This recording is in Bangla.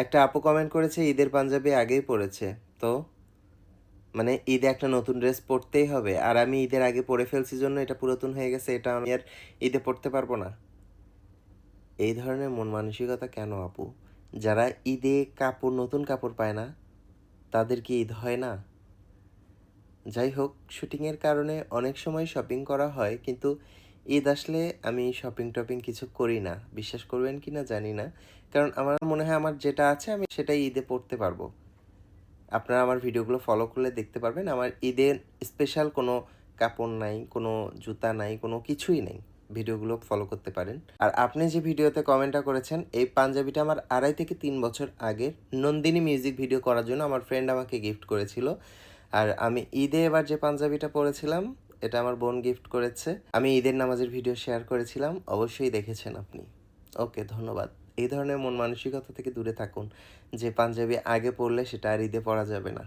একটা আপু কমেন্ট করেছে ঈদের পাঞ্জাবি আগেই পড়েছে। তো মানে ঈদে একটা নতুন ড্রেস পরতেই হবে, আর আমি ঈদের আগে পরে ফেলছি জন্য এটা পুরাতন হয়ে গেছে, এটা আমি আর ঈদে পরতে পারবো না। এই ধরনের মন মানসিকতা কেন আপু? যারা ঈদে নতুন কাপড় পায় না তাদের কি ঈদ হয় না? যাই হোক, শুটিংয়ের কারণে অনেক সময় শপিং করা হয়, কিন্তু ঈদ আসলে আমি শপিং টপিং কিছু করি না। বিশ্বাস করবেন কি না জানি না, কারণ আমার মনে হয় আমার যেটা আছে আমি সেটাই ঈদে পরতে পারবো। আপনারা আমার ভিডিওগুলো ফলো করলে দেখতে পারবেন আমার ঈদের স্পেশাল কোনো কাপড় নাই, কোনো জুতা নাই, কোনো কিছুই নেই। ভিডিওগুলো ফলো করতে পারেন। আর আপনি যে ভিডিওতে কমেন্টটা করেছেন, এই পাঞ্জাবিটা আমার 2.5 থেকে 3 বছর আগের নন্দিনী মিউজিক ভিডিও করার জন্য আমার ফ্রেন্ড আমাকে গিফট করেছিল। আর আমি ঈদে এবার যে পাঞ্জাবিটা পরেছিলাম, এটা আমার বোন গিফট করেছে। আমি ঈদের নামাজের ভিডিও শেয়ার করেছিলাম, অবশ্যই দেখেছেন আপনি। ওকে, ধন্যবাদ। এই ধরনের মন মানসিকতা থেকে দূরে থাকুন যে পাঞ্জাবি আগে পরলে সেটা আর ঈদে পরা যাবে না।